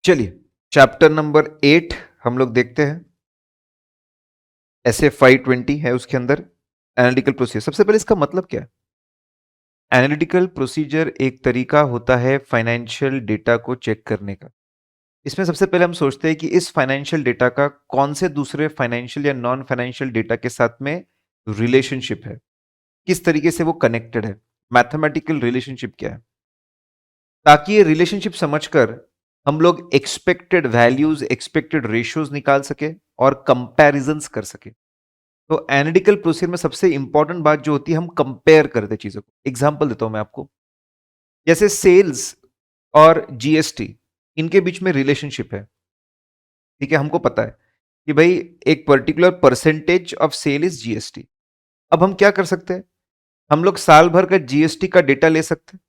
चलिए, chapter number 8 हम लोग देखते हैं। ऐसे 520 है उसके अंदर एनालिटिकल प्रोसीजर। सबसे पहले इसका मतलब क्या है? एनालिटिकल प्रोसीजर एक तरीका होता है फाइनेंशियल डेटा को चेक करने का। इसमें सबसे पहले हम सोचते हैं कि इस फाइनेंशियल डेटा का कौन से दूसरे फाइनेंशियल या नॉन फाइनेंशियल डेटा के साथ में रिलेशनशिप है, किस तरीके से वो कनेक्टेड है, मैथमेटिकल रिलेशनशिप क्या है, ताकि ये रिलेशनशिप समझकर हम लोग एक्सपेक्टेड वैल्यूज, एक्सपेक्टेड रेशियोज निकाल सके और कंपैरिजंस कर सके। तो एनालिटिकल प्रोसीजर में सबसे इंपॉर्टेंट बात जो होती है, हम कंपेयर करते चीजों को। एग्जांपल देता हूं मैं आपको। जैसे सेल्स और जीएसटी, इनके बीच में रिलेशनशिप है। ठीक है, हमको पता है कि भाई एक particular percentage of sale is GST. अब हम क्या कर सकते हैं? हम लोग साल भर का जीएसटी का डेटा ले सकते हैं,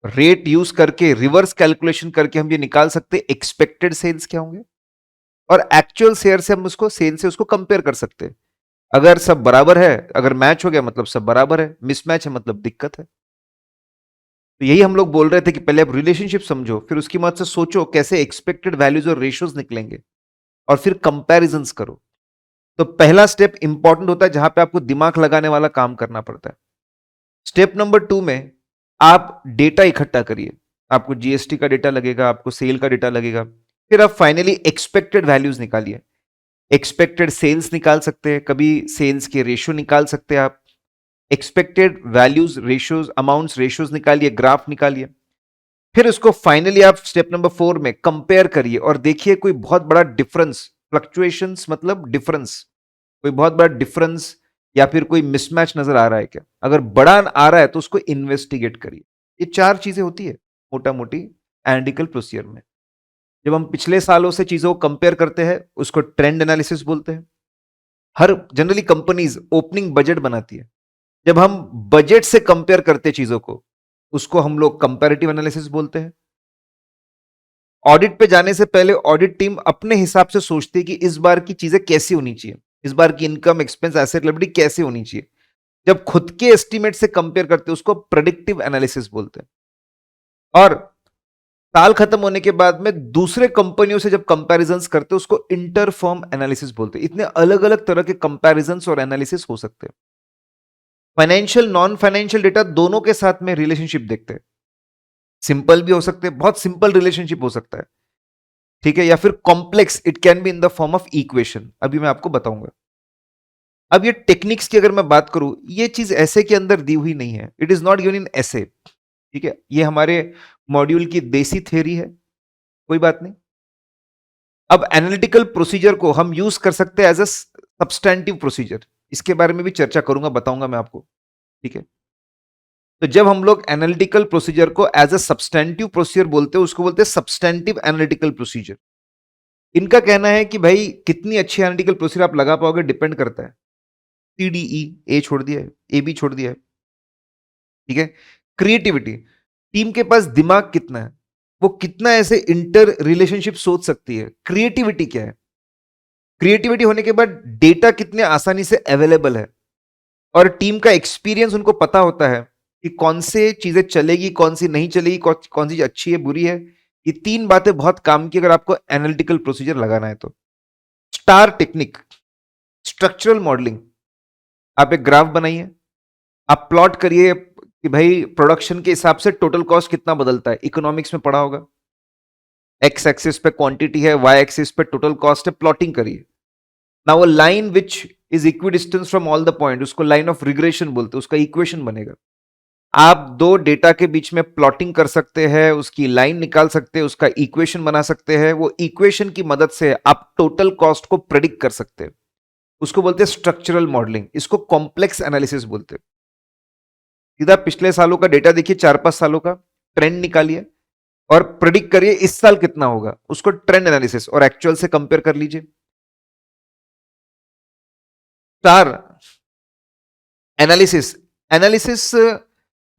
रेट यूज करके रिवर्स कैलकुलेशन करके हम ये निकाल सकते हैं एक्सपेक्टेड सेल्स क्या होंगे, और एक्चुअल शेयर से हम उसको सेल से उसको कंपेयर कर सकते हैं। अगर सब बराबर है, अगर मैच हो गया मतलब सब बराबर है, मिसमैच है मतलब दिक्कत है। तो यही हम लोग बोल रहे थे कि पहले आप रिलेशनशिप समझो, फिर उसकी मदद से सोचो कैसे एक्सपेक्टेड वैल्यूज और रेशियोज निकलेंगे, और फिर कंपैरिजंस करो। तो पहला स्टेप इंपॉर्टेंट होता है, जहां पे आपको दिमाग लगाने वाला काम करना पड़ता है। स्टेप नंबर 2 में आप डेटा इकट्ठा करिए। आपको जीएसटी का डेटा लगेगा, आपको सेल का डेटा लगेगा, फिर आप फाइनली एक्सपेक्टेड वैल्यूज निकालिए। एक्सपेक्टेड सेल्स निकाल सकते हैं, कभी सेल्स के रेशियो निकाल सकते हैं आप। Expected values, ratios, amounts, ratios निकालिए, ग्राफ निकालिए। फिर उसको फाइनली आप स्टेप नंबर 4 में कंपेयर करिए और देखिए कोई बहुत बड़ा डिफरेंस, फ्लक्चुएशंस मतलब डिफरेंस, कोई बहुत बड़ा डिफरेंस या फिर कोई मिसमैच नजर आ रहा है क्या। अगर बड़ा आ रहा है तो उसको इन्वेस्टिगेट करिए। ये 4 चीजें होती है मोटा मोटी एनालिटिकल प्रोसीजर में। जब हम पिछले सालों से चीजों को कंपेयर करते हैं, उसको ट्रेंड एनालिसिस बोलते हैं। हर जनरली कंपनीज ओपनिंग बजट बनाती है। जब हम बजट से कंपेयर करते चीजों को, उसको हम लोग कंपैरेटिव एनालिसिस बोलते हैं। ऑडिट पे जाने से पहले ऑडिट टीम अपने हिसाब से सोचती है कि इस बार की चीजें कैसी होनी चाहिए, इस बार की इनकम, एक्सपेंस, एसेट, लायबिलिटी कैसे होनी चाहिए। जब खुद के एस्टीमेट से कंपेयर करते हैं, उसको प्रेडिक्टिव एनालिसिस बोलते हैं। और साल खत्म होने के बाद में दूसरे कंपनियों से जब कंपैरिजंस करते हैं, उसको इंटरफर्म एनालिसिस बोलते हैं। इतने अलग अलग तरह के कंपैरिजंस और एनालिसिस हो सकते हैं। फाइनेंशियल, नॉन फाइनेंशियल डेटा दोनों के साथ में रिलेशनशिप देखते हैं। सिंपल भी हो सकते हैं, बहुत सिंपल रिलेशनशिप हो सकता है, ठीक है, या फिर complex, it can be in the form of equation. अभी मैं आपको बताऊंगा। अब ये टेक्निक्स की अगर मैं बात करूं, ये चीज ऐसे के अंदर दी हुई नहीं है, it is not given in ऐसे। ठीक है, ये हमारे मॉड्यूल की देसी थ्योरी है, कोई बात नहीं। अब एनालिटिकल प्रोसीजर को हम यूज कर सकते हैं एज अ सब्सटैंटिव प्रोसीजर। इसके बारे में भी चर्चा करूंगा, बताऊंगा मैं आपको। ठीक है, तो जब हम लोग एनालिटिकल प्रोसीजर को एज अ सब्सटैंटिव प्रोसीजर बोलते हैं, उसको बोलते हैं सब्सटैंटिव एनालिटिकल प्रोसीजर। इनका कहना है कि भाई कितनी अच्छी एनालिटिकल प्रोसीजर आप लगा पाओगे डिपेंड करता है। सीडीई, ए छोड़ दिया है, ए बी छोड़ दिया है। ठीक है, क्रिएटिविटी, टीम के पास दिमाग कितना है, वो कितना ऐसे इंटर रिलेशनशिप सोच सकती है। क्रिएटिविटी क्या है? क्रिएटिविटी होने के बाद डेटा कितने आसानी से अवेलेबल है, और टीम का एक्सपीरियंस, उनको पता होता है कि कौन से चीजें चलेगी, कौन सी नहीं चलेगी, कौन सी चीज अच्छी है, बुरी है। ये 3 बातें बहुत काम की अगर आपको एनालिटिकल प्रोसीजर लगाना है तो। स्टार टेक्निक, स्ट्रक्चरल मॉडलिंग, आप एक ग्राफ बनाइए, आप प्लॉट करिए कि भाई प्रोडक्शन के हिसाब से टोटल कॉस्ट कितना बदलता है। इकोनॉमिक्स में पढ़ा होगा, एक्स एक्सिस पे क्वांटिटी है, वाई एक्सिस पे टोटल कॉस्ट है, प्लॉटिंग करिए। Now a line which is equidistance from all the point, उसको लाइन ऑफ रिग्रेशन बोलते हैं, उसका इक्वेशन बनेगा। आप दो डेटा के बीच में प्लॉटिंग कर सकते हैं, उसकी लाइन निकाल सकते हैं, उसका इक्वेशन बना सकते हैं। वो इक्वेशन की मदद से आप टोटल कॉस्ट को प्रेडिक्ट कर सकते हैं। उसको बोलते हैं स्ट्रक्चरल मॉडलिंग, इसको कॉम्प्लेक्स एनालिसिस बोलते हैं। सीधा पिछले सालों का डेटा देखिए, 4-5 सालों का ट्रेंड निकालिए और प्रेडिक्ट करिए इस साल कितना होगा, उसको ट्रेंड एनालिसिस और एक्चुअल से कंपेयर कर लीजिए। स्टार एनालिसिस, एनालिसिस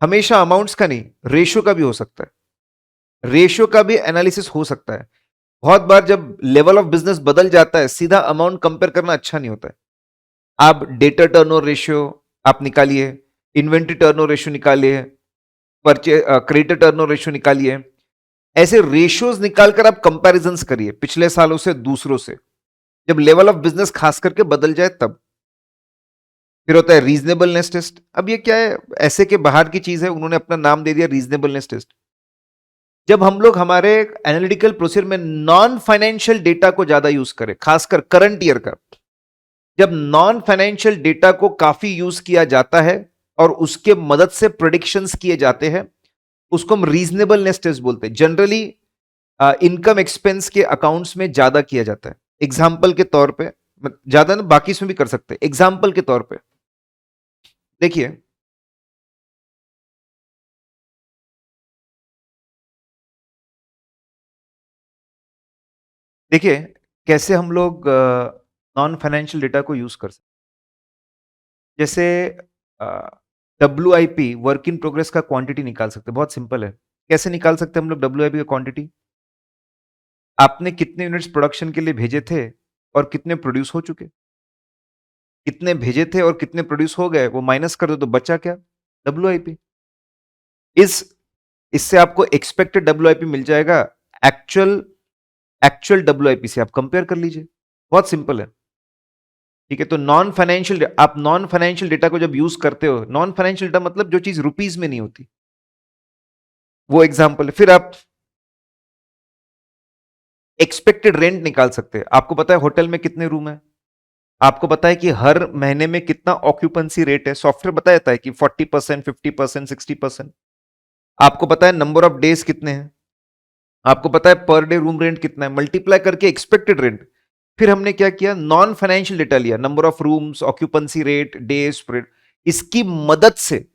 हमेशा अमाउंट्स का नहीं, रेशियो का भी हो सकता है। रेशियो का भी एनालिसिस हो सकता है। बहुत बार जब लेवल ऑफ बिजनेस बदल जाता है, सीधा अमाउंट कंपेयर करना अच्छा नहीं होता है। आप डेटर टर्नओवर रेशियो आप निकालिए, इन्वेंट्री टर्नओवर रेशियो निकालिए, परचे क्रेडिटर टर्नओवर रेशियो निकालिए, ऐसे रेशियोज निकालकर आप कंपैरिजंस करिए पिछले सालों से दूसरों से, जब लेवल ऑफ बिजनेस खास करके बदल जाए तब। फिर होता है रीजनेबलनेस टेस्ट। अब ये क्या है, ऐसे के बाहर की चीज है, उन्होंने अपना नाम दे दिया रीजनेबलनेस टेस्ट। जब हम लोग हमारे एनालिटिकल प्रोसीजर में नॉन फाइनेंशियल डेटा को ज्यादा यूज करें, खासकर करंट ईयर का, जब नॉन फाइनेंशियल डेटा को काफी यूज किया जाता है और उसके मदद से प्रेडिक्शंस किए जाते हैं, उसको हम रीजनेबलनेस टेस्ट बोलते हैं। जनरली इनकम एक्सपेंस के अकाउंट्स में ज्यादा किया जाता है। एग्जाम्पल के तौर पे, ज्यादा ना, बाकी इसमें भी कर सकते हैं। एग्जाम्पल के तौर पे देखिए, देखिए कैसे हम लोग नॉन फाइनेंशियल डेटा को यूज कर सकते हैं। जैसे WIP, वर्क इन प्रोग्रेस का क्वांटिटी निकाल सकते हैं। बहुत सिंपल है। कैसे निकाल सकते हैं हम लोग WIP का क्वांटिटी? आपने कितने यूनिट्स प्रोडक्शन के लिए भेजे थे और कितने प्रोड्यूस हो चुके, कितने भेजे थे और कितने प्रोड्यूस हो गए, वो माइनस कर दो तो बचा क्या? WIP। इस इससे आपको एक्सपेक्टेड WIP मिल जाएगा। एक्चुअल एक्चुअल WIP से आप कंपेयर कर लीजिए। बहुत सिंपल है। ठीक है, तो आप नॉन फाइनेंशियल डेटा को जब यूज करते हो, नॉन फाइनेंशियल डेटा मतलब जो चीज रुपीज में नहीं होती, वो एग्जांपल है। फिर आप एक्सपेक्टेड रेंट निकाल सकते हैं। आपको पता है होटल में कितने रूम है, आपको पता है कि हर महीने में कितना ऑक्यूपेंसी रेट है, सॉफ्टवेयर बता देता है कि 40%, 50%, 60%। आपको पता है नंबर ऑफ डेज कितने हैं, आपको पता है पर डे रूम रेंट कितना है, मल्टीप्लाई करके एक्सपेक्टेड रेंट। फिर हमने क्या किया, नॉन फाइनेंशियल डेटा लिया, number of rooms, occupancy rate, days, इसकी मदद से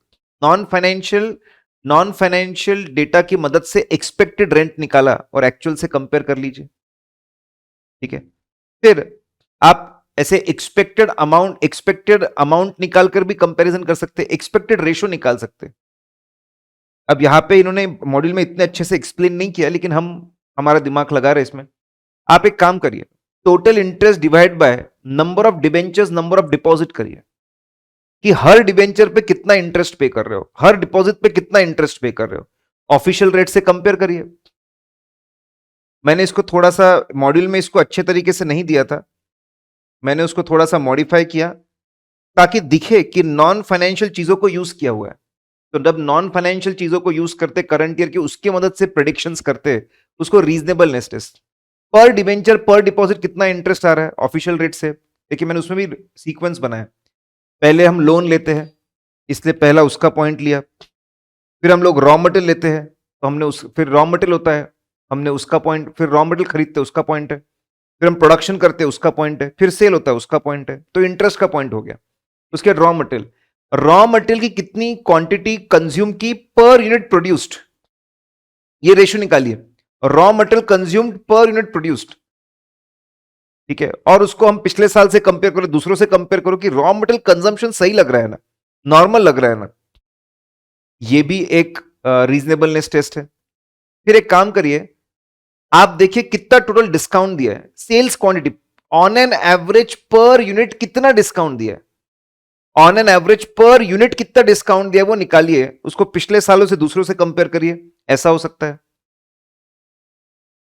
non financial non financial data की मदद से एक्सपेक्टेड रेंट निकाला और एक्चुअल से कंपेयर कर लीजिए। ठीक है, फिर आप ऐसे एक्सपेक्टेड अमाउंट निकालकर भी कंपैरिजन कर सकते हैं, एक्सपेक्टेड रेशो निकाल सकते हैं। अब यहां पे इन्होंने मॉड्यूल में इतने अच्छे से एक्सप्लेन नहीं किया, लेकिन हम हमारा दिमाग लगा रहे इसमें। आप एक काम करिए, total interest divide by number of debentures, number of deposit करिए कि हर डिबेंचर पे कितना इंटरेस्ट पे कर रहे हो, हर डिपॉजिट पे कितना इंटरेस्ट पे कर रहे हो, ऑफिशियल रेट से कंपेयर करिए। मैंने इसको थोड़ा सा मॉड्यूल में इसको अच्छे तरीके से नहीं दिया था, मैंने उसको थोड़ा सा मॉडिफाई किया ताकि दिखे कि नॉन फाइनेंशियल चीजों को यूज किया हुआ है। तो जब नॉन फाइनेंशियल चीजों को यूज करते करंट ईयर की, उसकी मदद से प्रेडिक्शंस करते, उसको रीजनेबलनेस टेस्ट। पर डिबेंचर पर डिपॉजिट कितना इंटरेस्ट आ रहा है ऑफिशियल रेट से, देखिए मैंने उसमें भी सीक्वेंस बनाया। पहले हम लोन लेते हैं, इसलिए पहला उसका पॉइंट लिया। फिर हम लोग रॉ मटेरियल लेते हैं, तो हमने उस फिर रॉ मटेरियल होता है, हमने उसका पॉइंट, फिर रॉ मटेरियल खरीदते उसका पॉइंट है, फिर हम प्रोडक्शन करते हैं उसका पॉइंट है, फिर सेल होता है उसका पॉइंट है, तो इंटरेस्ट का पॉइंट हो गया। उसके रॉ मटेरियल की कितनी क्वांटिटी कंज्यूम की पर यूनिट प्रोड्यूस्ड, ये रेशियो निकालिए, raw material consumed per unit produced. ठीक है, और उसको हम पिछले साल से कंपेयर करो, दूसरों से कंपेयर करो कि रॉ मटेरियल कंजम्पशन सही लग रहा है ना, नॉर्मल लग रहा है ना। ये भी एक रीजनेबलनेस टेस्ट है। फिर एक काम करिए, आप देखिए कितना टोटल डिस्काउंट दिया है, sales quantity on an average per unit कितना डिस्काउंट दिया है, on an average per unit कितना डिस्काउंट दिया वो निकालिए, उसको पिछले सालों से दूसरों से कंपेयर करिए। ऐसा हो सकता है।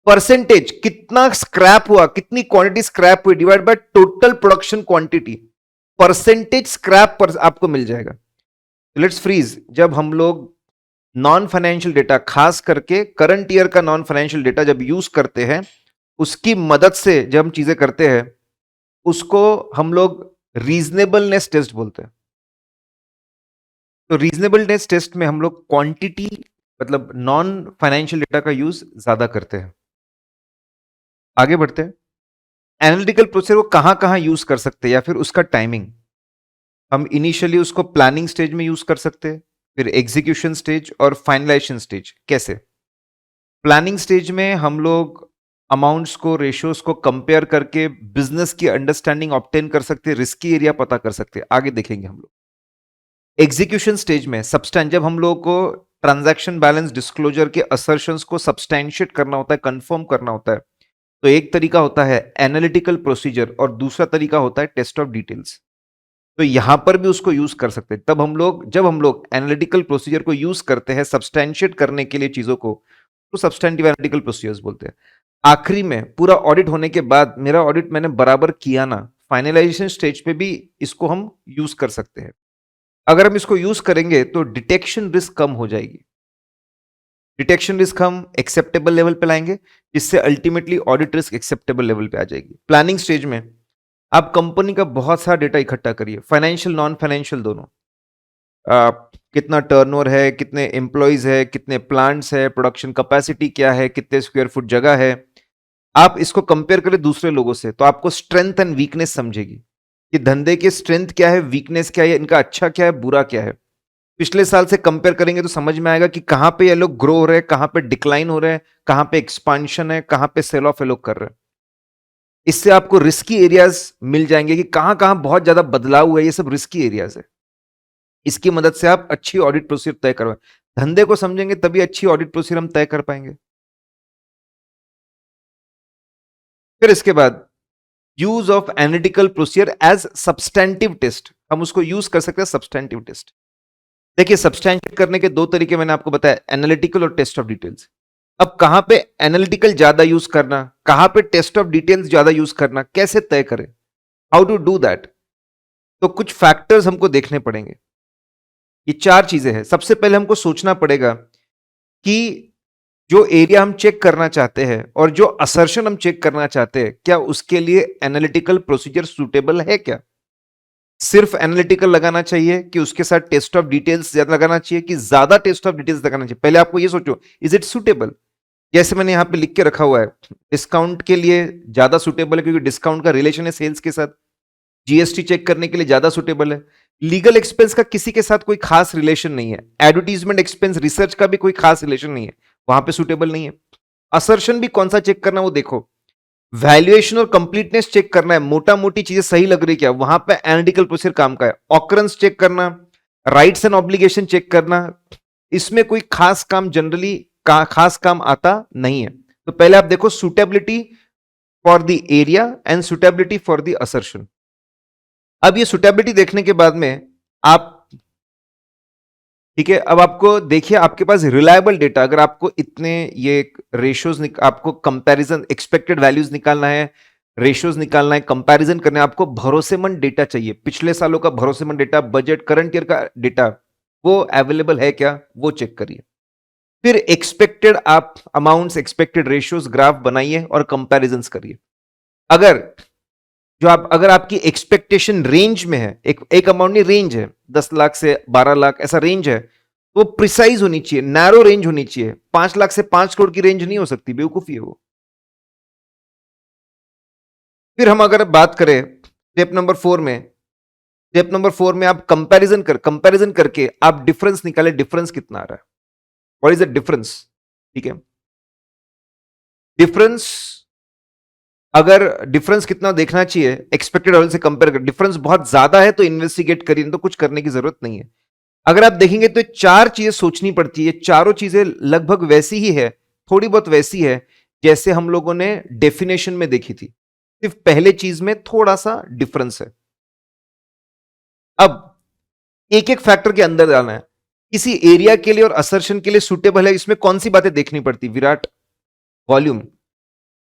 परसेंटेज कितना स्क्रैप हुआ, कितनी क्वांटिटी स्क्रैप हुई, divide by total production quantity, percentage scrap पर आपको मिल जाएगा। लेट्स फ्रीज, जब हम लोग नॉन फाइनेंशियल डेटा, खास करके करंट ईयर का नॉन फाइनेंशियल डेटा जब यूज करते हैं, उसकी मदद से जब हम चीजें करते हैं, उसको हम लोग रीजनेबलनेस टेस्ट बोलते हैं। तो रीजनेबलनेस टेस्ट में हम लोग क्वांटिटी, मतलब नॉन फाइनेंशियल डेटा का यूज ज्यादा करते हैं। आगे बढ़ते हैं। एनालिटिकल प्रोसेस को कहां कहां यूज कर सकते हैं या फिर उसका टाइमिंग। हम इनिशियली उसको प्लानिंग स्टेज में यूज कर सकते हैं, फिर एग्जीक्यूशन स्टेज और फाइनलाइजेशन स्टेज। कैसे? प्लानिंग स्टेज में हम लोग अमाउंट्स को, रेशियोज को कंपेयर करके बिजनेस की अंडरस्टैंडिंग ऑब्टेन कर सकते हैं, रिस्की एरिया पता कर सकते हैं। आगे देखेंगे हम लोग। एग्जीक्यूशन स्टेज में जब हम लोगों को ट्रांजैक्शन बैलेंस डिस्क्लोजर के असर्शंस को सब्सटैंशिएट करना होता है, कंफर्म करना होता है, तो एक तरीका होता है एनालिटिकल प्रोसीजर और दूसरा तरीका होता है टेस्ट ऑफ डिटेल्स। तो यहां पर भी उसको यूज कर सकते हैं। जब हम लोग एनालिटिकल प्रोसीजर को यूज करते हैं सब्सटैंशिएट करने के लिए चीजों को, तो सब्सटेंटिव एनालिटिकल प्रोसीजर्स बोलते हैं। आखिरी में पूरा ऑडिट होने के बाद मेरा ऑडिट मैंने बराबर किया ना, फाइनलाइजेशन स्टेज पे भी इसको हम यूज कर सकते हैं। अगर हम इसको यूज करेंगे तो डिटेक्शन रिस्क कम हो जाएगी। डिटेक्शन रिस्क हम एक्सेप्टेबल लेवल पे लाएंगे, जिससे ultimately audit risk acceptable level पे आ जाएगी। प्लानिंग स्टेज में आप कंपनी का बहुत सारा डेटा इकट्ठा करिए, फाइनेंशियल नॉन फाइनेंशियल दोनों। कितना टर्नओवर है, कितने एम्प्लॉयज है, कितने प्लांट्स है, प्रोडक्शन कैपेसिटी क्या है, कितने स्क्वायर फुट जगह है। आप इसको कंपेयर करें दूसरे लोगों से तो आपको स्ट्रेंथ एंड वीकनेस समझेगी कि धंधे के स्ट्रेंथ क्या है, वीकनेस क्या है, इनका अच्छा क्या है, बुरा क्या है। पिछले साल से कंपेयर करेंगे तो समझ में आएगा कि कहां पे ये लोग ग्रो हो रहे हैं, कहां पे डिक्लाइन हो रहे हैं, कहां पे एक्सपांशन है, कहां पे सेल ऑफ ये लोग कर रहे हैं। इससे आपको रिस्की एरियाज मिल जाएंगे कि कहां कहां बहुत ज्यादा बदलाव हुआ है, ये सब रिस्की एरियाज है। इसकी मदद से आप अच्छी ऑडिट प्रोसीजर तय करवाएं। धंधे को समझेंगे तभी अच्छी ऑडिट प्रोसीजर हम तय कर पाएंगे। फिर इसके बाद use of analytical procedure as substantive test, हम उसको यूज कर सकते हैं सब्सटेंटिव टेस्ट। देखिए, सब्सटेंटिव करने के दो तरीके मैंने आपको बताया, एनालिटिकल और टेस्ट ऑफ डिटेल्स। अब कहां पे एनालिटिकल ज्यादा यूज करना, कहां पे टेस्ट ऑफ डिटेल्स ज्यादा यूज करना, कैसे तय करें, हाउ टू डू दैट। तो कुछ फैक्टर्स हमको देखने पड़ेंगे। ये चार चीजें हैं। सबसे पहले हमको सोचना पड़ेगा कि जो एरिया हम चेक करना चाहते हैं और जो असर्शन हम चेक करना चाहते हैं, क्या उसके लिए एनालिटिकल प्रोसीजर सूटेबल है क्या। सिर्फ एनालिटिकल लगाना चाहिए कि उसके साथ टेस्ट ऑफ डिटेल्स ज्यादा लगाना चाहिए, कि ज्यादा टेस्ट ऑफ डिटेल्स लगाना चाहिए। पहले आपको ये सोचो, इज इट सूटेबल। जैसे मैंने यहां पे लिख के रखा हुआ है, डिस्काउंट के लिए ज्यादा सूटेबल है क्योंकि डिस्काउंट का रिलेशन है सेल्स के साथ। जीएसटी चेक करने के लिए ज्यादा सूटेबल है। लीगल एक्सपेंस का किसी के साथ कोई खास रिलेशन नहीं है। एडवर्टीजमेंट एक्सपेंस, रिसर्च का भी कोई खास रिलेशन नहीं है, वहां पे सूटेबल नहीं है। असर्शन भी कौन सा चेक करना वो देखो। वैल्यूएशन और कंप्लीटनेस चेक करना है, मोटा मोटी चीजें सही लग रही क्या, वहां पे एनालिटिकल प्रोसीजर काम का है। ऑकरेंस चेक करना, राइट्स एंड ऑब्लिगेशन चेक करना, इसमें कोई खास काम जनरली खास काम आता नहीं है। तो पहले आप देखो suitability for the area and suitability for the assertion. अब ये सुटेबिलिटी देखने के बाद में आप, ठीक है, अब आपको देखिए आपके पास रिलायबल डेटा, अगर आपको इतने ये रेशियोज आपको कंपैरिजन एक्सपेक्टेड वैल्यूज निकालना है, रेशियोज निकालना है, कंपैरिजन करना है, आपको भरोसेमंद डेटा चाहिए। पिछले सालों का भरोसेमंद डेटा, बजट, करंट ईयर का डेटा, वो अवेलेबल है क्या, वो चेक करिए। फिर एक्सपेक्टेड आप अमाउंट्स, एक्सपेक्टेड रेशियोज ग्राफ बनाइए और कंपैरिजंस करिए। अगर आपकी एक्सपेक्टेशन रेंज में है, एक अमाउंट नहीं, रेंज है 10 लाख से 12 लाख ऐसा रेंज है, तो प्रिसाइज होनी चाहिए, नैरो रेंज होनी चाहिए। 5 लाख से 5 करोड़ की रेंज नहीं हो सकती, बेवकूफी है वो। फिर हम अगर बात करें स्टेप नंबर 4 में, स्टेप नंबर 4 में आप कंपैरिजन करके आप डिफरेंस निकाले, डिफरेंस कितना आ रहा है, व्हाट इज द डिफरेंस। ठीक है, डिफरेंस, अगर डिफरेंस कितना देखना चाहिए एक्सपेक्टेड लेवल से कंपेयर कर, डिफरेंस बहुत ज्यादा है तो इन्वेस्टिगेट करिए, तो कुछ करने की जरूरत नहीं है। अगर आप देखेंगे तो चार चीजें सोचनी पड़ती है, चारों चीजें लगभग वैसी ही है, थोड़ी बहुत वैसी है जैसे हम लोगों ने डेफिनेशन में देखी थी, सिर्फ पहले चीज में थोड़ा सा डिफरेंस है। अब एक एक फैक्टर के अंदर जाना है, किसी एरिया के लिए और असर्शन के लिए सुटेबल है, इसमें कौन सी बातें देखनी पड़ती। विराट, वॉल्यूम,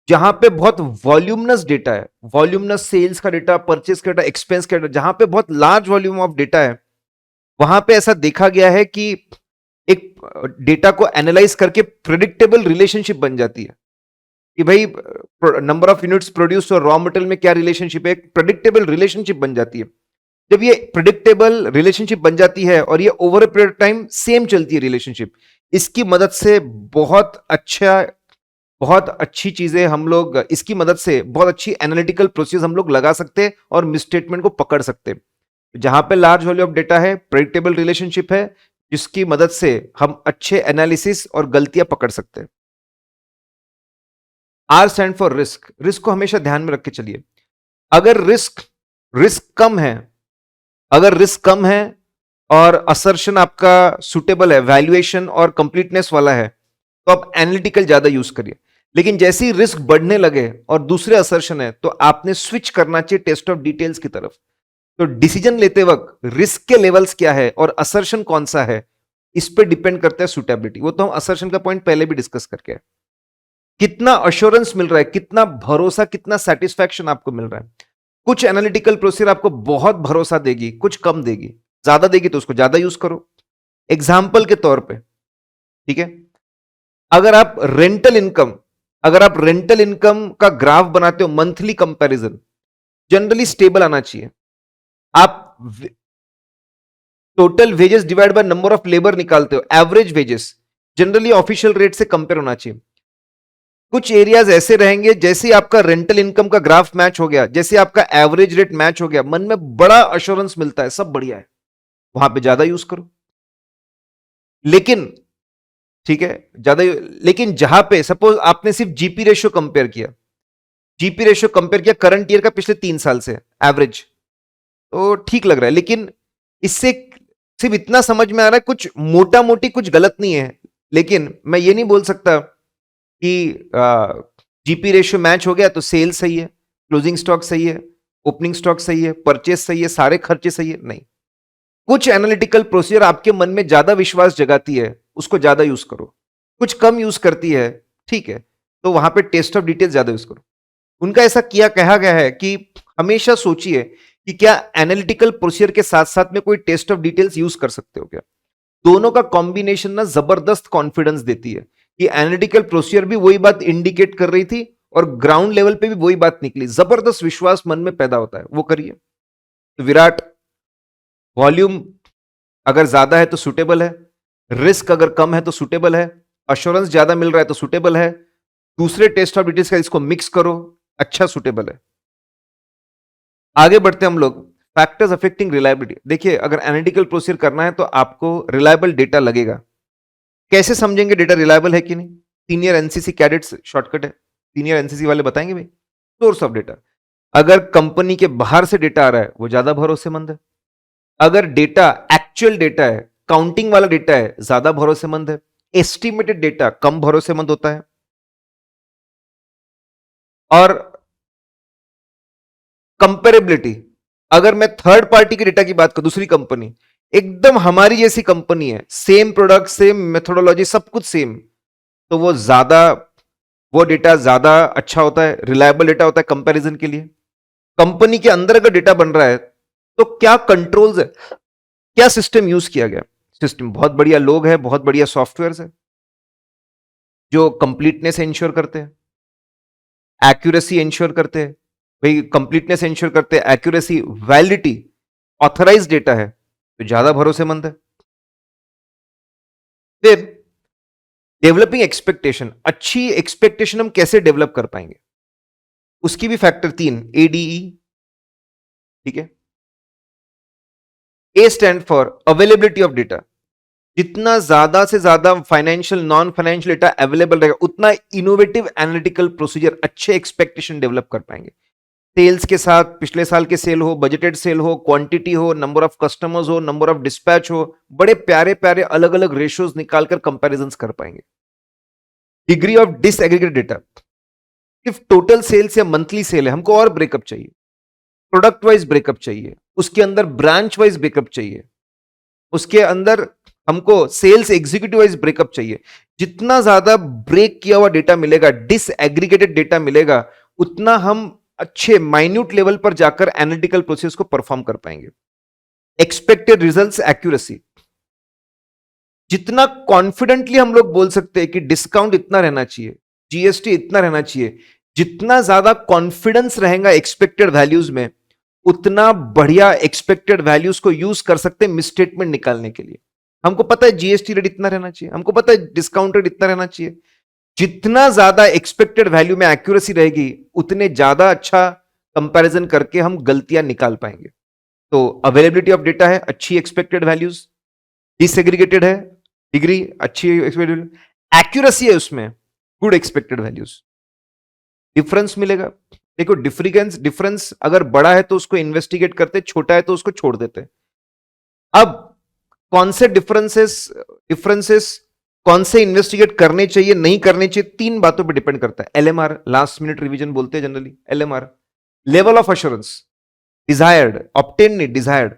जहां पे बहुत वॉल्यूमनस डेटा है, वॉल्यूमनस सेल्स का डेटा, परचेस का डेटा, एक्सपेंस का डेटा, जहां पे बहुत लार्ज वॉल्यूम ऑफ डेटा है, वहां पे ऐसा देखा गया है कि एक डेटा को एनालाइज करके प्रेडिक्टेबल रिलेशनशिप बन जाती है कि भाई नंबर ऑफ यूनिट्स प्रोड्यूस और रॉ मटेरियल में क्या रिलेशनशिप है, एक प्रेडिक्टेबल रिलेशनशिप बन जाती है। जब ये प्रेडिक्टेबल रिलेशनशिप बन जाती है और ये over a period time same चलती है रिलेशनशिप, इसकी मदद से बहुत अच्छी चीजें हम लोग, इसकी मदद से बहुत अच्छी एनालिटिकल प्रोसेस हम लोग लगा सकते हैं और मिसस्टेटमेंट को पकड़ सकते हैं। जहां पे लार्ज वॉल्यूम ऑफ डेटा है, प्रेडिक्टेबल रिलेशनशिप है, जिसकी मदद से हम अच्छे एनालिसिस और गलतियां पकड़ सकते हैं। R stand for risk, risk को हमेशा ध्यान में रख के चलिए। अगर रिस्क कम है, अगर रिस्क कम है और असर्शन आपका सुटेबल है, वैल्यूएशन और कंप्लीटनेस वाला है, तो आप एनालिटिकल ज्यादा यूज करिए। लेकिन जैसे ही रिस्क बढ़ने लगे और दूसरे असर्शन है, तो आपने स्विच करना चाहिए टेस्ट ऑफ डिटेल्स की तरफ। तो डिसीजन लेते वक्त रिस्क के लेवल्स क्या है और असर्शन कौन सा है, इस पे डिपेंड करता है सुटेबिलिटी। वो तो हम असर्शन का पॉइंट पहले भी डिस्कस करके आए। कितना अश्योरेंस मिल रहा है, कितना भरोसा, कितना सेटिस्फैक्शन आपको मिल रहा है। कुछ एनालिटिकल प्रोसीजर आपको बहुत भरोसा देगी, कुछ कम देगी। ज्यादा देगी तो उसको ज्यादा यूज करो। एग्जाम्पल के तौर पे, ठीक है, अगर आप रेंटल इनकम अगर आप रेंटल इनकम का ग्राफ बनाते हो, मंथली कंपैरिजन जनरली स्टेबल आना चाहिए। आप total wages divide by number of labour निकालते हो, average wages generally official rate से कंपेयर होना चाहिए। कुछ एरियाज ऐसे रहेंगे, जैसे ही आपका रेंटल इनकम का ग्राफ मैच हो गया, जैसे आपका एवरेज रेट मैच हो गया, मन में बड़ा अश्योरेंस मिलता है, सब बढ़िया है, वहां पे ज्यादा यूज करो। लेकिन ठीक है, ज्यादा, लेकिन जहां पे सपोज आपने सिर्फ जीपी रेशियो कंपेयर किया, करंट ईयर का पिछले 3 साल से एवरेज, तो ठीक लग रहा है। लेकिन इससे सिर्फ इतना समझ में आ रहा है, कुछ मोटा मोटी कुछ गलत नहीं है। लेकिन मैं ये नहीं बोल सकता कि जीपी रेशियो मैच हो गया तो सेल सही है, क्लोजिंग स्टॉक सही है, ओपनिंग स्टॉक सही है, परचेस सही है, सारे खर्चे सही है, नहीं। कुछ एनालिटिकल प्रोसीजर आपके मन में ज्यादा विश्वास जगाती है, उसको ज्यादा यूज करो। कुछ कम यूज करती है, ठीक है, तो वहां पे टेस्ट ऑफ डिटेल्स ज्यादा यूज करो। उनका ऐसा किया कहा गया है कि हमेशा सोचिए कि क्या एनालिटिकल प्रोसीजर के साथ साथ में कोई टेस्ट ऑफ डिटेल्स यूज कर सकते हो क्या। दोनों का कॉम्बिनेशन ना जबरदस्त कॉन्फिडेंस देती है कि एनालिटिकल प्रोसीजर भी वही बात इंडिकेट कर रही थी और ग्राउंड लेवल पे भी वही बात निकली, जबरदस्त विश्वास मन में पैदा होता है, वो करिए। तो विराट, वॉल्यूम अगर ज्यादा है तो सुटेबल है, रिस्क अगर कम है तो सुटेबल है, अश्योरेंस ज्यादा मिल रहा है तो सुटेबल है, दूसरे टेस्ट ऑफ डिटेल्स का इसको मिक्स करो, अच्छा सुटेबल है। आगे बढ़ते हम लोग, फैक्टर्स अफेक्टिंग रिलायबिलिटी। देखिए, अगर एनालिटिकल प्रोसीजर करना है तो आपको रिलायबल डेटा लगेगा। कैसे समझेंगे डेटा रिलायबल है कि नहीं? सीनियर एनसीसी कैडेट्स शॉर्टकट है, सीनियर एनसीसी वाले बताएंगे भाई। सोर्स ऑफ डेटा, अगर कंपनी के बाहर से डेटा आ रहा है वो ज्यादा भरोसेमंद है। अगर डेटा एक्चुअल डेटा है, काउंटिंग वाला डेटा है, ज्यादा भरोसेमंद है। एस्टिमेटेड डेटा कम भरोसेमंद होता है। और कंपेरेबिलिटी, अगर मैं थर्ड पार्टी के डेटा की बात करूं, दूसरी कंपनी एकदम हमारी जैसी कंपनी है, सेम प्रोडक्ट, सेम मेथोडोलॉजी, सब कुछ सेम, तो वो डेटा ज्यादा अच्छा होता है, रिलायबल डेटा होता है कंपैरिजन के लिए। कंपनी के अंदर अगर डेटा बन रहा है तो क्या कंट्रोल्स है, क्या सिस्टम यूज किया गया। सिस्टम बहुत बढ़िया लोग है, बहुत बढ़िया सॉफ्टवेयर है जो कंप्लीटनेस इंश्योर करते हैं, एक्यूरेसी इंश्योर करते हैं, भाई कंप्लीटनेस इंश्योर करते हैं, एक्यूरेसी, वैलिडिटी, ऑथराइज डेटा है तो ज्यादा भरोसेमंद है। फिर डेवलपिंग एक्सपेक्टेशन, अच्छी एक्सपेक्टेशन हम कैसे डेवलप कर पाएंगे, उसकी भी फैक्टर 3 एडीई, ठीक है। A stand for availability of data, जितना ज्यादा से ज्यादा financial non financial data available रहेगा, उतना इनोवेटिव एनालिटिकल प्रोसीजर, अच्छे एक्सपेक्टेशन डेवलप कर पाएंगे। सेल्स के साथ पिछले साल के सेल हो, बजटेड सेल हो, क्वांटिटी हो, नंबर ऑफ कस्टमर्स हो, नंबर ऑफ डिस्पैच हो, बड़े प्यारे प्यारे अलग अलग रेशियोज निकालकर कंपैरिजंस कर पाएंगे। डिग्री ऑफ डिसएग्रीगेटेड डेटा, सिर्फ टोटल सेल्स या मंथली सेल है, हमको और ब्रेकअप चाहिए, प्रोडक्ट वाइज ब्रेकअप चाहिए, उसके अंदर ब्रांच वाइज ब्रेकअप चाहिए, उसके अंदर हमको सेल्स एग्जीक्यूटिव वाइज ब्रेकअप चाहिए। जितना ज्यादा ब्रेक किया हुआ डेटा मिलेगा, डिसएग्रीगेटेड डेटा मिलेगा, उतना हम अच्छे माइन्यूट लेवल पर जाकर एनालिटिकल प्रोसेस को परफॉर्म कर पाएंगे। एक्सपेक्टेड रिजल्ट्स एक्यूरेसी, जितना कॉन्फिडेंटली हम लोग बोल सकते हैं कि डिस्काउंट इतना रहना चाहिए, जीएसटी इतना रहना चाहिए, जितना ज्यादा कॉन्फिडेंस रहेगा एक्सपेक्टेड वैल्यूज में, उतना बढ़िया एक्सपेक्टेड वैल्यूज को यूज कर सकते हैं मिसस्टेटमेंट निकालने के लिए। हमको पता है जीएसटी रेट इतना रहना चाहिए, हमको पता है डिस्काउंट रेट इतना रहना चाहिए। जितना ज्यादा एक्सपेक्टेड वैल्यू में एक्यूरेसी रहेगी, उतने ज्यादा अच्छा कंपैरिजन करके हम गलतियां निकाल पाएंगे। तो अवेलेबिलिटी ऑफ डेटा है, अच्छी एक्सपेक्टेड वैल्यूज, डिसएग्रीगेटेड है, डिग्री अच्छी एक्सपेक्टेड, एक्यूरेसी है उसमें, गुड एक्सपेक्टेड वैल्यूज, डिफरेंस मिलेगा। देखो डिफरेंस अगर बड़ा है तो उसको इन्वेस्टिगेट करते, छोटा है तो उसको छोड़ देते। अब कौन से डिफरेंसेस कौन से इन्वेस्टिगेट करने चाहिए, नहीं करने चाहिए, 3 बातों पे डिपेंड करता है। एलएमआर, लास्ट मिनट रिवीजन बोलते हैं generally. LMR, level of assurance, desired, obtain नहीं, डिजायर्ड।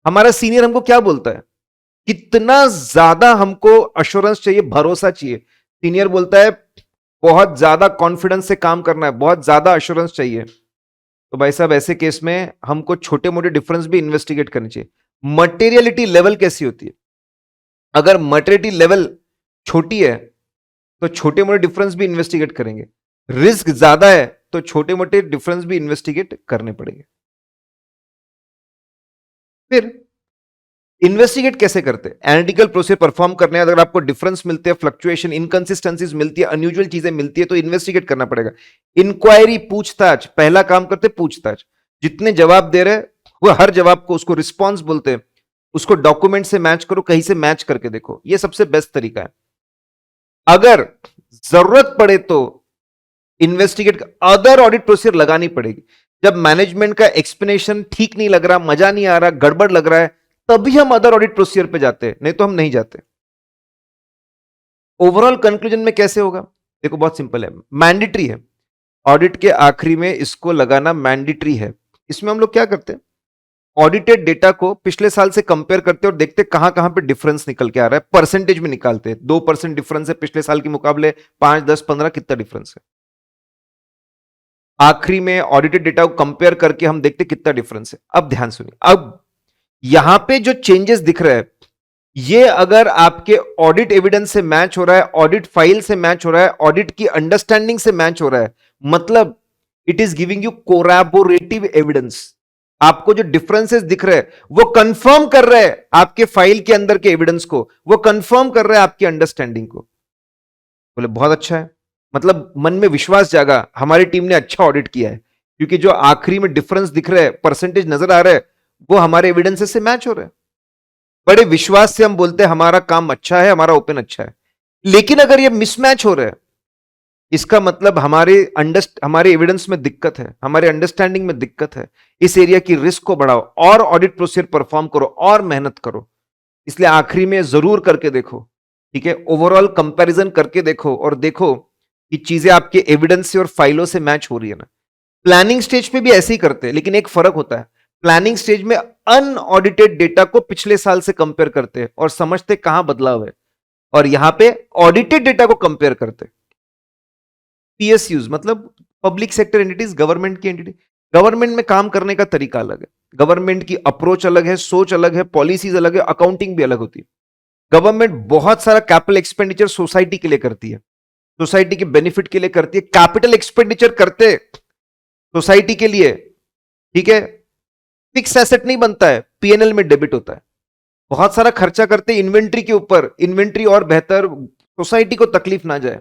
हमारा सीनियर हमको क्या बोलता है, कितना ज्यादा हमको अश्योरेंस चाहिए, भरोसा चाहिए। सीनियर बोलता है बहुत ज्यादा कॉन्फिडेंस से काम करना है, बहुत ज्यादा अश्योरेंस चाहिए। तो भाई साहब ऐसे केस में हमको छोटे मोटे डिफरेंस भी इन्वेस्टिगेट करनी चाहिए। मटेरियलिटी लेवल कैसी होती है? अगर मटेरियलिटी लेवल छोटी है तो छोटे मोटे डिफरेंस भी इन्वेस्टिगेट करेंगे। रिस्क ज्यादा है तो छोटे मोटे डिफरेंस भी इन्वेस्टिगेट करने पड़ेंगे। फिर इन्वेस्टिगेट कैसे करते हैं? एनालिटिकल प्रोसेस परफॉर्म करने अगर आपको डिफरेंस मिलते हैं, फ्लक्चुएशन, इनकंसिस्टेंसीज मिलती है, अनयूजुअल चीजें मिलती है, तो इन्वेस्टिगेट करना पड़ेगा। इंक्वायरी, पूछताछ, पहला काम करते पूछताछ। जितने जवाब दे रहे वो हर जवाब को, उसको रिस्पॉन्स बोलते हैं, उसको डॉक्यूमेंट से मैच करो, कहीं से मैच करके देखो। ये सबसे बेस्ट तरीका है। अगर जरूरत पड़े तो इन्वेस्टिगेट अदर ऑडिट प्रोसीजर लगानी पड़ेगी। जब मैनेजमेंट का एक्सप्लेनेशन ठीक नहीं लग रहा, मजा नहीं आ रहा, गड़बड़ लग रहा है, तभी हम अदर ऑडिट प्रोसीजर पे जाते हैं, नहीं तो हम नहीं जाते। ओवरऑल कंक्लूजन में कैसे होगा? देखो बहुत सिंपल है, मैंडेटरी है। ऑडिट के आखिरी में इसको लगाना मैंडेटरी है। इसमें हम लोग क्या करते हैं? ऑडिटेड डेटा को पिछले साल से कंपेयर करते हैं और देखते कहां कहां पे डिफरेंस निकल के आ रहा है, परसेंटेज में निकालते हैं। 2% डिफरेंस है पिछले साल के मुकाबले, 5, 10, 15 कितना डिफरेंस है। आखिरी में ऑडिटेड डेटा को कंपेयर करके हम देखते कितना डिफरेंस है। अब ध्यान सुनिए, अब यहां पे जो चेंजेस दिख रहे हैं, ये अगर आपके ऑडिट एविडेंस से मैच हो रहा है, ऑडिट फाइल से मैच हो रहा है, ऑडिट की अंडरस्टैंडिंग से मैच हो रहा है, मतलब it is giving you corroborative evidence. आपको जो डिफरेंसेस दिख रहे हैं वो कंफर्म कर रहे हैं आपके फाइल के अंदर के एविडेंस को, वो कंफर्म कर रहे हैं आपकी अंडरस्टैंडिंग को। बोले बहुत अच्छा है, मतलब मन में विश्वास जागा, हमारी टीम ने अच्छा ऑडिट किया है, क्योंकि जो आखिरी में डिफरेंस दिख रहे हैं, परसेंटेज नजर आ रहा है, वो हमारे एविडेंसेस से मैच हो रहे हैं। बड़े विश्वास से हम बोलते हैं हमारा काम अच्छा है, हमारा ओपन अच्छा है। लेकिन अगर ये मिसमैच हो रहा है, इसका मतलब हमारे एविडेंस में दिक्कत है, हमारे अंडरस्टैंडिंग में दिक्कत है। इस एरिया की रिस्क को बढ़ाओ और ऑडिट प्रोसीजर परफॉर्म करो और मेहनत करो। इसलिए आखिरी में जरूर करके देखो, ठीक है, ओवरऑल कंपैरिजन करके देखो और देखो कि चीजें आपके एविडेंस से और फाइलों से मैच हो रही है ना। प्लानिंग स्टेज पे भी ऐसे ही करते हैं, लेकिन एक फर्क होता है। प्लानिंग स्टेज में अनऑडिटेड डेटा को पिछले साल से कंपेयर करते हैं और समझते कहां बदलाव है, और यहां पे ऑडिटेड डेटा को कंपेयर करते हैं। पीएसयूज मतलब पब्लिक सेक्टर एंटिटीज, गवर्नमेंट की एंटिटी। गवर्नमेंट में काम करने का तरीका अलग है, गवर्नमेंट की अप्रोच अलग है, सोच अलग है, पॉलिसीज अलग है, अकाउंटिंग भी अलग होती है। गवर्नमेंट बहुत सारा कैपिटल एक्सपेंडिचर सोसाइटी के लिए करती है, सोसाइटी के बेनिफिट के लिए करती है। कैपिटल एक्सपेंडिचर करते सोसाइटी के लिए, ठीक है, फिक्स एसेट नहीं बनता है, पीएनएल में डेबिट होता है। बहुत सारा खर्चा करते इन्वेंट्री के ऊपर, इन्वेंट्री और बेहतर, सोसाइटी को तकलीफ ना जाए,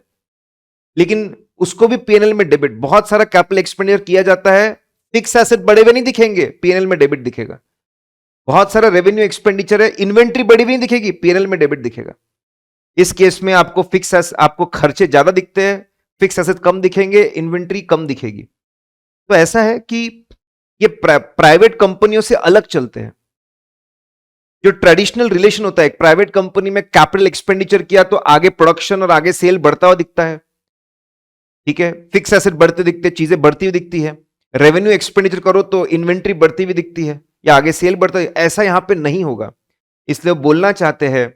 लेकिन उसको भी पीएनएल में डेबिट। बहुत सारा कैपिटल एक्सपेंडिचर किया जाता है, फिक्स एसेट बढ़े हुए नहीं दिखेंगे, पीएनएल में डेबिट दिखेगा। बहुत सारा रेवेन्यू एक्सपेंडिचर है, इन्वेंट्री बढ़ी हुई नहीं दिखेगी, पीएनएल में डेबिट दिखेगा। इस केस में आपको आपको खर्चे ज्यादा दिखते हैं, फिक्स एसेट कम दिखेंगे, इन्वेंट्री कम दिखेगी। तो ऐसा है कि ये प्राइवेट कंपनियों से अलग चलते हैं। जो ट्रेडिशनल रिलेशन होता है, एक प्राइवेट कंपनी में कैपिटल एक्सपेंडिचर किया तो आगे प्रोडक्शन और आगे सेल बढ़ता हुआ दिखता है, ठीक है, फिक्स एसेट बढ़ते दिखते, चीजें बढ़ती हुई दिखती है। रेवेन्यू एक्सपेंडिचर करो तो इन्वेंट्री बढ़ती हुई दिखती है या आगे सेल बढ़ता है। ऐसा यहां पे नहीं होगा। इसलिए बोलना चाहते हैं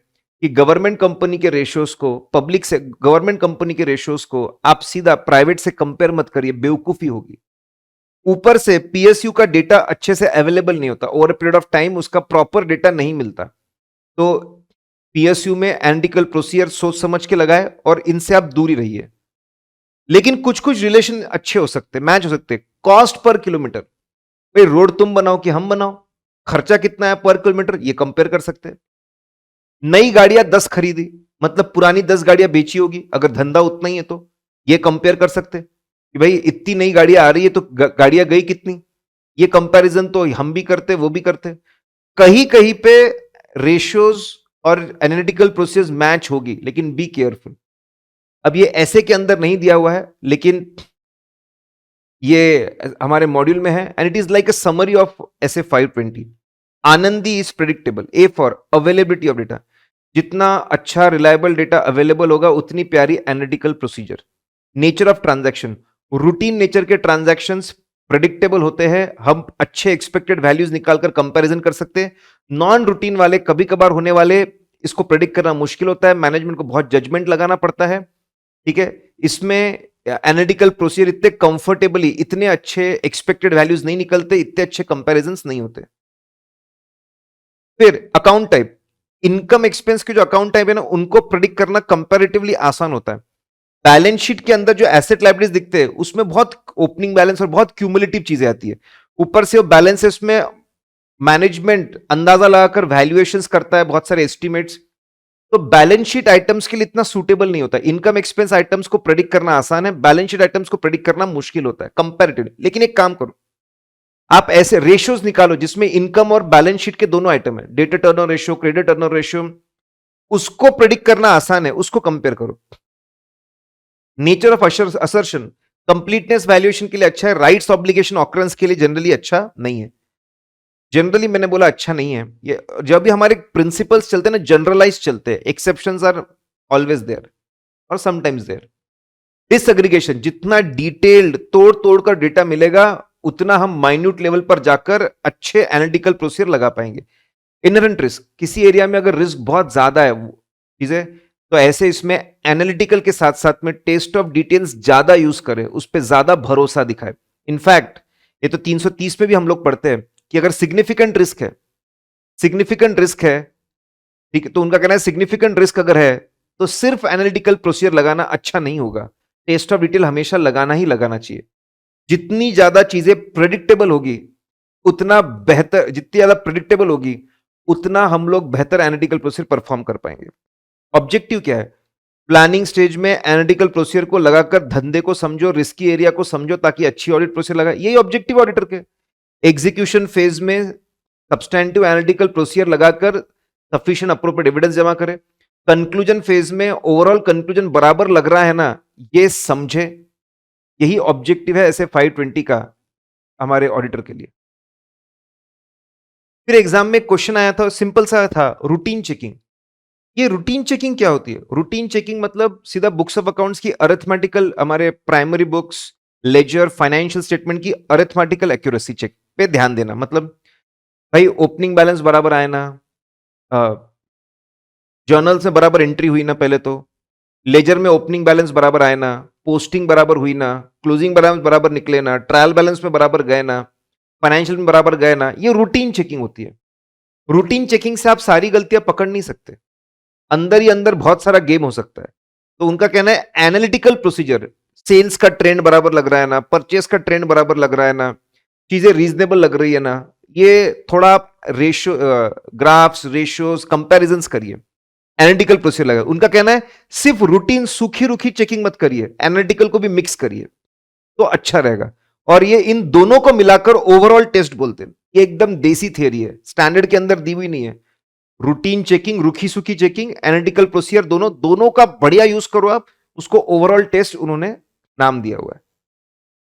कि गवर्नमेंट कंपनी के रेशियोज को, पब्लिक से गवर्नमेंट कंपनी के रेशियोज को आप सीधा प्राइवेट से कंपेयर मत करिए, बेवकूफी होगी। ऊपर से पीएसयू का डेटा अच्छे से अवेलेबल नहीं होता, ओवर पीरियड ऑफ टाइम उसका प्रॉपर डेटा नहीं मिलता। तो पीएसयू में एनालिटिकल प्रोसीजर सोच समझ के लगाए और इनसे आप दूरी रहिए। लेकिन कुछ कुछ रिलेशन अच्छे हो सकते, मैच हो सकते। कॉस्ट पर किलोमीटर, भाई रोड तुम बनाओ कि हम बनाओ, खर्चा कितना है पर किलोमीटर, ये कंपेयर कर सकते हैं। नई गाड़ियां 10 खरीदी, मतलब पुरानी 10 गाड़ियां बेची होगी, अगर धंधा उतना ही है तो ये कंपेयर कर सकते हैं कि भाई इतनी नई गाड़ियां आ रही है तो गाड़ियां गई कितनी। ये कंपैरिजन तो हम भी करते, वो भी करते। कहीं कहीं पे रेशियोज और एनालिटिकल प्रोसेस मैच होगी, लेकिन बी केयरफुल। अब ये ऐसे के अंदर नहीं दिया हुआ है, लेकिन ये हमारे मॉड्यूल में है, and it is like a summary of SA 520। आनंदी is predictable, A for availability of data. जितना अच्छा रिलायबल डेटा अवेलेबल होगा, उतनी प्यारी analytical procedure. Nature of transaction, routine nature के ट्रांजैक्शंस प्रेडिक्टेबल होते हैं, हम अच्छे एक्सपेक्टेड वैल्यूज निकालकर कंपैरिजन कर सकते हैं। नॉन रूटीन वाले, कभी कभार होने वाले, इसको प्रेडिक्ट करना मुश्किल होता है, मैनेजमेंट को बहुत जजमेंट लगाना पड़ता है। ठीक है, इसमें एनालिटिकल प्रोसीजर इतने कंफर्टेबली, इतने अच्छे एक्सपेक्टेड वैल्यूज नहीं निकलते, इतने अच्छे कंपैरिजंस नहीं होते। फिर अकाउंट टाइप, इनकम एक्सपेंस के जो अकाउंट टाइप है ना, उनको प्रेडिक्ट करना कंपैरेटिवली आसान होता है। बैलेंस शीट के अंदर जो एसेट लाइबिलिटीज दिखते हैं, उसमें बहुत ओपनिंग बैलेंस और बहुत क्यूमुलेटिव चीजें आती है। ऊपर से वो बैलेंसेस में मैनेजमेंट अंदाजा लगाकर वैल्यूएशंस करता है, बहुत सारे एस्टिमेट्स। तो बैलेंस शीट आइटम्स के लिए इतना सूटेबल नहीं होता। इनकम एक्सपेंस आइटम्स को प्रेडिक्ट करना आसान है, बैलेंस शीट आइटम्स को प्रेडिक्ट करना मुश्किल होता है कंपैरेटिवली। लेकिन एक काम करो, आप ऐसे रेशियोज निकालो जिसमें इनकम और बैलेंस शीट के दोनों आइटम है, debtor turnover ratio, credit turnover ratio, उसको प्रेडिक्ट करना आसान है, उसको कंपेयर करो। Nature of assertion, completeness valuation के लिए अच्छा है, राइट्स ऑब्लिगेशन ऑकरेंस के लिए जनरली अच्छा नहीं है। जनरली मैंने बोला अच्छा नहीं है, ये जब भी हमारे प्रिंसिपल्स चलते हैं ना, जनरलाइज चलते हैं, एक्सेप्शंस आर ऑलवेज देयर और समटाइम्स देयर। डिसएग्रीगेशन, जितना डिटेल्ड तोड़ तोड़ कर डेटा मिलेगा, उतना हम माइन्यूट लेवल पर जाकर अच्छे एनालिटिकल प्रोसीजर लगा पाएंगे। इनहेरेंट रिस्क, किसी एरिया में अगर रिस्क बहुत ज्यादा है चीजें, तो ऐसे इसमें एनालिटिकल के साथ साथ में टेस्ट ऑफ डिटेल्स ज्यादा यूज करें, उस पर ज्यादा भरोसा दिखाए। इनफैक्ट ये तो 330 में भी हम लोग पढ़ते हैं कि अगर सिग्निफिकेंट रिस्क है, सिग्निफिकेंट रिस्क है, ठीक है, तो उनका कहना है सिग्निफिकेंट रिस्क अगर है तो सिर्फ एनालिटिकल प्रोसीजर लगाना अच्छा नहीं होगा, टेस्ट ऑफ डिटेल हमेशा लगाना ही लगाना चाहिए। जितनी ज्यादा चीजें प्रेडिक्टेबल होगी उतना बेहतर, जितनी ज्यादा प्रेडिक्टेबल होगी उतना हम लोग बेहतर एनालिटिकल प्रोसीजर परफॉर्म कर पाएंगे। ऑब्जेक्टिव क्या है? प्लानिंग स्टेज में एनालिटिकल प्रोसीजर को लगाकर धंधे को समझो, रिस्की एरिया को समझो, ताकि अच्छी ऑडिट प्रोसीजर लगाए। यही ऑब्जेक्टिव ऑडिटर के। एग्जीक्यूशन फेज में सब्सटैंटिव एनालिटिकल प्रोसीजर लगाकर सफिशिएंट अप्रोप्रिएट एविडेंस जमा करें। कंक्लूजन फेज में ओवरऑल कंक्लूजन बराबर लग रहा है ना, ये समझे। यही ऑब्जेक्टिव है ऐसे 520 का हमारे ऑडिटर के लिए। फिर एग्जाम में क्वेश्चन आया था, सिंपल सा था, रूटीन चेकिंग। ये रूटीन चेकिंग क्या होती है? रूटीन चेकिंग मतलब सीधा बुक्स ऑफ अकाउंट्स की अरिथमेटिकल, हमारे primary books, ledger, financial statement की अरिथमेटिकल एक्यूरेसी चेक पे ध्यान देना। मतलब भाई ओपनिंग बैलेंस बराबर आए ना, जर्नल से बराबर एंट्री हुई ना, पहले तो लेजर में ओपनिंग बैलेंस बराबर आए ना, पोस्टिंग बराबर हुई ना, क्लोजिंग बैलेंस बराबर निकले ना, ट्रायल बैलेंस में बराबर गए ना, फाइनेंशियल में बराबर गए ना। ये रूटीन चेकिंग होती है। रूटीन चेकिंग से आप सारी गलतियां पकड़ नहीं सकते, अंदर ही अंदर बहुत सारा गेम हो सकता है। तो उनका कहना है एनालिटिकल प्रोसीजर, सेल्स का ट्रेंड बराबर लग रहा है ना, परचेस का ट्रेंड बराबर लग रहा है ना, चीजें रीजनेबल लग रही है ना, ये थोड़ा आप रेशियो, ग्राफ्स, रेशियोज, कंपैरिजंस करिए, एनालिटिकल प्रोसीजर लगा। उनका कहना है सिर्फ रूटीन सूखी रुखी चेकिंग मत करिए, एनालिटिकल को भी मिक्स करिए तो अच्छा रहेगा। और ये इन दोनों को मिलाकर ओवरऑल टेस्ट बोलते हैं। ये एकदम देसी थियरी है, स्टैंडर्ड के अंदर दी हुई नहीं है। रूटीन चेकिंग, रुखी सुखी चेकिंग, एनालिटिकल प्रोसीजर, दोनों दोनों का बढ़िया यूज करो आप, उसको ओवरऑल टेस्ट उन्होंने नाम दिया हुआ है।